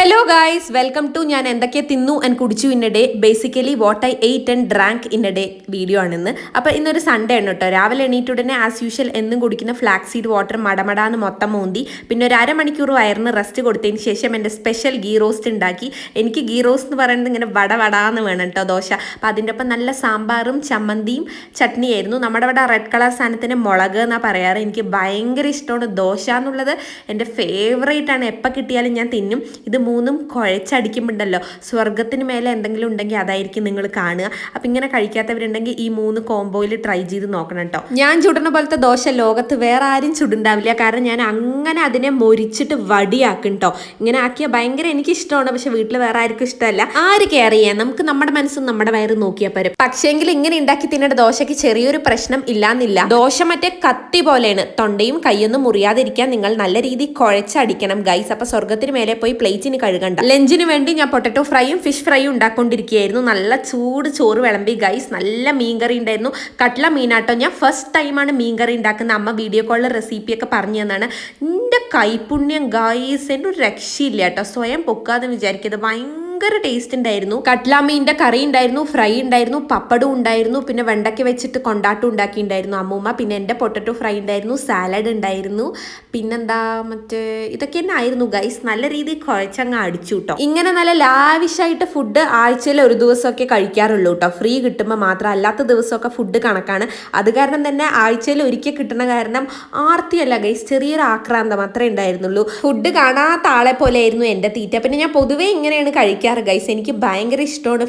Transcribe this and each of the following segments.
Hello guys, welcome to ഞാൻ എന്തൊക്കെ തിന്നു ആൻഡ് കുടിച്ചു in a day, basically what I ate and drank in a day video ആണിന്ന്. അപ്പോൾ ഇന്നൊരു സൺഡേ ആണ് കേട്ടോ. രാവിലെ എണീറ്റുടനെ ആസ് യൂഷ്വൽ എന്നും കുടിക്കുന്ന ഫ്ലാക്സ് സീഡ് വാട്ടർ മടമടാന്ന് മൊത്തം മൂന്തി, പിന്നെ ഒരു അരമണിക്കൂർ വയറിന് റെസ്റ്റ് കൊടുത്തതിന് ശേഷം എൻ്റെ സ്പെഷ്യൽ ഗീ റോസ്റ്റ് ഉണ്ടാക്കി. എനിക്ക് ഗീ റോസ്റ്റ് എന്ന് പറയുന്നത് ഇങ്ങനെ വടാന്ന് വേണം കേട്ടോ, ദോശ. അപ്പോൾ അതിൻ്റെ ഒപ്പം നല്ല സാമ്പാറും ചമ്മന്തിയും ചട്നിയായിരുന്നു. നമ്മുടെ ഇവിടെ റെഡ് കളർ സാധനത്തിന് മുളക് എന്നാണ് പറയാറ്. എനിക്ക് ഭയങ്കര ഇഷ്ടമാണ്. ദോശ എന്നുള്ളത് എൻ്റെ ഫേവറേറ്റ് ആണ്. എപ്പോൾ കിട്ടിയാലും ഞാൻ തിന്നും. ഇത് മൂന്നും കുഴച്ചടിക്കുമ്പോണ്ടല്ലോ സ്വർഗത്തിന് മേലെ എന്തെങ്കിലും ഉണ്ടെങ്കിൽ അതായിരിക്കും നിങ്ങൾ കാണുക. അപ്പം ഇങ്ങനെ കഴിക്കാത്തവരുണ്ടെങ്കിൽ ഈ 3 കോംബോയിൽ ട്രൈ ചെയ്ത് നോക്കണം കേട്ടോ. ഞാൻ ചുടുന്ന പോലത്തെ ദോശ ലോകത്ത് വേറെ ആരും ചുടുണ്ടാവില്ല. കാരണം ഞാൻ അങ്ങനെ അതിനെ മൊരിച്ചിട്ട് വടിയാക്കും കേട്ടോ. ഇങ്ങനെ ആക്കിയാൽ ഭയങ്കര എനിക്ക് ഇഷ്ടമാണ്. പക്ഷെ വീട്ടിൽ വേറെ ആർക്കും ഇഷ്ടമല്ല. ആര് കെയർ ചെയ്യാൻ, നമുക്ക് നമ്മുടെ മനസ്സും നമ്മുടെ വയറ് നോക്കിയാൽ പറ്റും. പക്ഷേങ്കിൽ ഇങ്ങനെ ഉണ്ടാക്കി തിന്നേണ്ട ദോശയ്ക്ക് ചെറിയൊരു പ്രശ്നം ഇല്ലാന്നില്ല. ദോശ മറ്റേ കത്തി പോലെയാണ്. തൊണ്ടയും കൈയൊന്നും മുറിയാതിരിക്കാൻ നിങ്ങൾ നല്ല രീതിയിൽ കുഴച്ചടിക്കണം ഗൈസ്. അപ്പൊ സ്വർഗത്തിന് മേലെ പോയി പ്ലേറ്റിന് കഴുകണ്ട. ലഞ്ചിന് വേണ്ടി ഞാൻ പൊട്ടറ്റോ ഫ്രൈയും ഫിഷ് ഫ്രൈയും ഉണ്ടാക്കൊണ്ടിരിക്കുകയായിരുന്നു. നല്ല ചൂട് ചോറ് വിളമ്പി ഗൈസ്. നല്ല മീൻകറി ഉണ്ടായിരുന്നു. കട്ട്ല മീനാട്ടോ. ഞാൻ ഫസ്റ്റ് ടൈമാണ് മീൻകറി ഉണ്ടാക്കുന്ന. അമ്മ വീഡിയോ കോളിൽ റെസിപ്പിയൊക്കെ പറഞ്ഞു തന്നാണ്. എൻ്റെ കൈപുണ്യം ഗൈസ്, എൻ്റെ ഒരു രക്ഷയില്ല കേട്ടോ. സ്വയം പൊക്കാതെ വിചാരിക്കുന്നത് ഭയങ്കര ടേസ്റ്റ് ഉണ്ടായിരുന്നു. കട്ട്ല മീനിന്റെ കറി ഉണ്ടായിരുന്നു, ഫ്രൈ ഉണ്ടായിരുന്നു, പപ്പടും ഉണ്ടായിരുന്നു, പിന്നെ വെണ്ടയ്ക്ക വെച്ചിട്ട് കൊണ്ടാട്ടം ഉണ്ടാക്കിയിട്ടുണ്ടായിരുന്നു അമ്മൂമ്മ. പിന്നെ എൻ്റെ പൊട്ടറ്റോ ഫ്രൈ ഉണ്ടായിരുന്നു, സാലഡ് ഉണ്ടായിരുന്നു, പിന്നെന്താ മറ്റേ ഇതൊക്കെ തന്നെ ആയിരുന്നു ഗൈസ്. നല്ല രീതിയിൽ കുഴച്ചങ്ങ് അടിച്ചു കേട്ടോ. ഇങ്ങനെ നല്ല ലാവിഷായിട്ട് ഫുഡ് ആഴ്ചയിൽ ഒരു ദിവസമൊക്കെ കഴിക്കാറുള്ളൂ കേട്ടോ. ഫ്രീ കിട്ടുമ്പോൾ മാത്രം. അല്ലാത്ത ദിവസമൊക്കെ ഫുഡ് കണക്കാണ്. അത് കാരണം തന്നെ ആഴ്ചയിൽ ഒരിക്കൽ കിട്ടുന്ന കാരണം ആർത്തിയല്ല ഗൈസ്, ചെറിയൊരു ആക്രാന്തം അത്രേ ഉണ്ടായിരുന്നുള്ളൂ. ഫുഡ് കാണാത്ത ആളെ പോലെ ആയിരുന്നു എൻ്റെ തീറ്റ. പിന്നെ ഞാൻ പൊതുവേ ഇങ്ങനെയാണ് കഴിക്കാറ് ഗൈസ്. എനിക്ക് ഭയങ്കര ഇഷ്ടമാണ്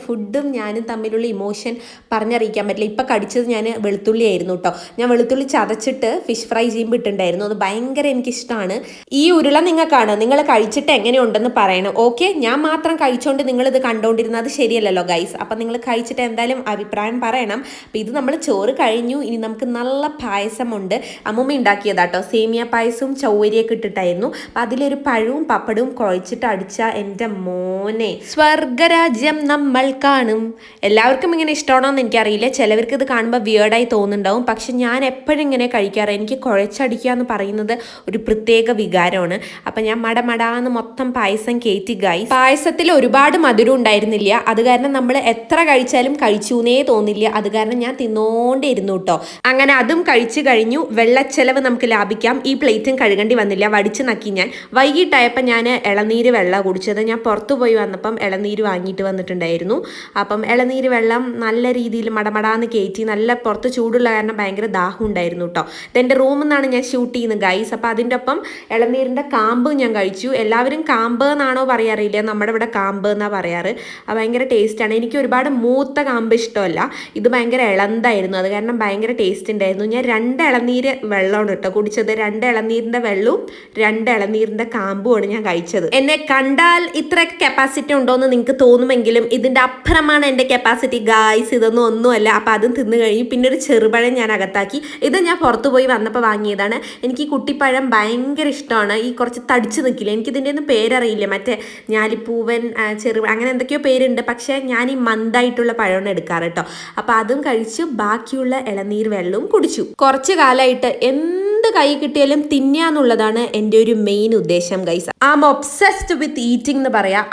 ഫുഡും ഞാനും തമ്മിലുള്ള ഇമോഷൻ പറഞ്ഞറിയിക്കാൻ പറ്റില്ല. ഇപ്പം കടിച്ചത് ഞാൻ വെളുത്തുള്ളി ആയിരുന്നു കേട്ടോ. ഞാൻ വെളുത്തുള്ളി ചതച്ചിട്ട് ഫിഷ് ഫ്രൈ ചെയ്യുമ്പോൾ ഇട്ടുണ്ടായിരുന്നു. അത് ഭയങ്കര എനിക്കിഷ്ടമാണ്. ഈ ഉരുള നിങ്ങൾക്കാണ്, നിങ്ങൾ കഴിച്ചിട്ട് എങ്ങനെയുണ്ടെന്ന് പറയണം. ഓക്കെ, ഞാൻ മാത്രം കഴിച്ചുകൊണ്ട് നിങ്ങളിത് കണ്ടുകൊണ്ടിരുന്നത് ശരിയല്ലല്ലോ ഗൈസ്. അപ്പം നിങ്ങൾ കഴിച്ചിട്ട് എന്തായാലും അഭിപ്രായം പറയണം. അപ്പം ഇത് നമ്മൾ ചോറ് കഴിഞ്ഞു. ഇനി നമുക്ക് നല്ല പായസമുണ്ട്. അമ്മൂമ്മ ഉണ്ടാക്കിയതാട്ടോ. സേമിയ പായസവും ചൗവരിയൊക്കെ ഇട്ടിട്ടായിരുന്നു. അപ്പം അതിലൊരു പഴവും പപ്പടവും കുഴച്ചിട്ട് അടിച്ച എൻ്റെ മോനെ സ്വർഗരാജ്യം നമ്മൾ കാണും. എല്ലാവർക്കും ഇങ്ങനെ ഇഷ്ടമാണോന്ന് എനിക്കറിയില്ല. ചിലവർക്ക് ഇത് കാണുമ്പോൾ വിയേർഡായി തോന്നുന്നുണ്ടാവും. പക്ഷെ ഞാൻ എപ്പോഴും ഇങ്ങനെ കഴിക്കാറ്. എനിക്ക് കുഴച്ചടിക്കുക എന്ന് പറയുന്നത് ഒരു പ്രത്യേക വികാരമാണ്. അപ്പം ഞാൻ മടമടാന്ന് മൊത്തം പായസം കയറ്റി ഗൈസ്. പായസത്തിൽ ഒരുപാട് മധുരം ഉണ്ടായിരുന്നില്ല. അത് കാരണം നമ്മൾ എത്ര കഴിച്ചാലും കഴിച്ചൂന്നേ തോന്നില്ല. അത് കാരണം ഞാൻ തിന്നോണ്ടിരുന്നു കേട്ടോ. അങ്ങനെ അതും കഴിച്ചു കഴിഞ്ഞു. വെള്ളച്ചെലവ് നമുക്ക് ലാഭിക്കാം. ഈ പ്ലേറ്റും കഴുകേണ്ടി വന്നില്ല. വടിച്ച് നക്കി ഞാൻ. വൈകിട്ടായപ്പോൾ ഞാൻ ഇളനീര് വെള്ളം കുടിച്ചത്. ഞാൻ പുറത്തു പോയി വന്നപ്പം ഇളനീര് വാങ്ങിയിട്ട് വന്നിട്ടുണ്ടായിരുന്നു. അപ്പം ഇളനീര് വെള്ളം നല്ല രീതിയിൽ മടമടാന്ന് കയറ്റി. നല്ല പുറത്ത് ചൂടുള്ള കാരണം ഭയങ്കര ദാഹം ഉണ്ടായിരുന്നു കേട്ടോ. ഇതെൻ്റെ റൂമിൽ നിന്നാണ് ഞാൻ ഷൂട്ട് ചെയ്യുന്നത് ഗൈസ്. അപ്പം അതിൻ്റെ ഒപ്പം ഇളനീരിൻ്റെ കാമ്പ് ഞാൻ കഴിച്ചു. എല്ലാവരും കാമ്പ് എന്നാണോ പറയാറില്ല, നമ്മുടെ ഇവിടെ കാമ്പ് എന്നാണ് പറയാറ്. അത് ഭയങ്കര ടേസ്റ്റാണ്. എനിക്ക് ഒരുപാട് മൂത്ത കാമ്പ് ഇഷ്ടമല്ല. ഇത് ഭയങ്കര ഇളന്തായിരുന്നു. അത് കാരണം ഭയങ്കര ടേസ്റ്റ് ഉണ്ടായിരുന്നു. ഞാൻ 2 ഇളനീര് വെള്ളമാണ് കേട്ടോ കുടിച്ചത്. 2 ഇളനീരിൻ്റെ വെള്ളവും 2 ഇളനീരിൻ്റെ കാമ്പുമാണ് ഞാൻ കഴിച്ചത്. എന്നെ കണ്ടാൽ ഇത്രയൊക്കെ കപ്പാസിറ്റി ഉണ്ടോയെന്ന് നിങ്ങൾക്ക് തോന്നുമെങ്കിലും ഇതിൻ്റെ അപ്പുറമാണ് എൻ്റെ കപ്പാസിറ്റി ഗായ്സ്. ഇതൊന്നും ഒന്നുമല്ല. അപ്പോൾ അതും തിന്നു കഴിഞ്ഞു. പിന്നെ ഒരു ചെറുപഴം ഞാൻ അകത്താക്കി. ഇത് ഞാൻ പുറത്തു പോയി വന്നപ്പോൾ വാങ്ങിയതാണ്. എനിക്ക് ഈ കുട്ടിപ്പഴം ഭയങ്കര ഇഷ്ടമാണ്. ഈ കുറച്ച് തടിച്ച് നിൽക്കില്ല. എനിക്കിതിൻ്റെ ഒന്നും പേരറിയില്ല. മറ്റേ ഞാലിപ്പൂവൻ, അങ്ങനെ എന്തൊക്കെയോ പേരുണ്ട്. പക്ഷേ ഞാൻ ഈ മന്ദായിട്ടുള്ള പഴമാണ് എടുക്കാറ് കേട്ടോ. അപ്പോൾ അതും കഴിച്ചു. ബാക്കിയുള്ള ഇളനീർ വെള്ളവും കുടിച്ചു. കുറച്ച് കാലമായിട്ട് എന്ത് കൈ കിട്ടിയാലും തിന്നാന്നുള്ളതാണ് എൻ്റെ ഒരു മെയിൻ ഉദ്ദേശം guys. I am obsessed with eating എന്ന് പറയാം.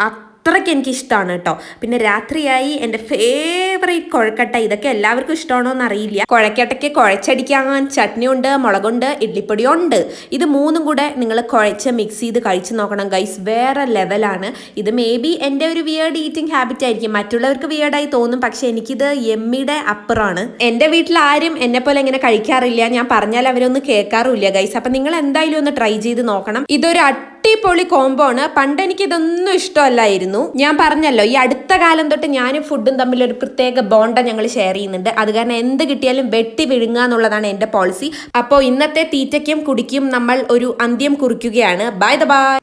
അത്രയ്ക്ക് എനിക്ക് ഇഷ്ടമാണ് കേട്ടോ. പിന്നെ രാത്രിയായി എൻ്റെ ഫേവറേറ്റ് കുഴക്കട്ട. ഇതൊക്കെ എല്ലാവർക്കും ഇഷ്ടമാണോ എന്ന് അറിയില്ല. കുഴക്കട്ടയ്ക്ക് കുഴച്ചടിക്കാൻ ചട്നി ഉണ്ട്, മുളകുണ്ട്, ഇഡ്ലിപ്പൊടിയുണ്ട്. ഇത് 3ഉം കൂടെ നിങ്ങൾ കുഴച്ച് മിക്സ് ചെയ്ത് കഴിച്ച് നോക്കണം ഗൈസ്. വേറെ ലെവലാണ്. ഇത് മേ ബി എൻ്റെ ഒരു വിയേർഡ് ഈറ്റിംഗ് ഹാബിറ്റ് ആയിരിക്കും. മറ്റുള്ളവർക്ക് വിയേർഡായി തോന്നും. പക്ഷെ എനിക്കിത് എമ്മിയുടെ അപ്പുറമാണ്. എൻ്റെ വീട്ടിൽ ആരും എന്നെ പോലെ ഇങ്ങനെ കഴിക്കാറില്ല. ഞാൻ പറഞ്ഞാൽ അവരൊന്നും കേൾക്കാറുമില്ല ഗൈസ്. അപ്പം നിങ്ങൾ എന്തായാലും ഒന്ന് ട്രൈ ചെയ്ത് നോക്കണം. ഇതൊരു അടിപൊളി കോംബോ ആണ്. പണ്ട് എനിക്ക് ഇതൊന്നും ഇഷ്ടമല്ലായിരുന്നു. ഞാൻ പറഞ്ഞല്ലോ, ഈ അടുത്ത കാലം തൊട്ട് ഞാനും ഫുഡും തമ്മിൽ ഒരു പ്രത്യേക ബോണ്ട ഞങ്ങൾ ഷെയർ ചെയ്യുന്നുണ്ട്. അത് കാരണം എന്ത് കിട്ടിയാലും വെട്ടി വിഴുങ്ങുക എന്നുള്ളതാണ് എൻ്റെ പോളിസി. അപ്പോൾ ഇന്നത്തെ തീറ്റയ്ക്കും കുടിക്കും നമ്മൾ ഒരു അന്ത്യം കുറിക്കുകയാണ്. ബൈ.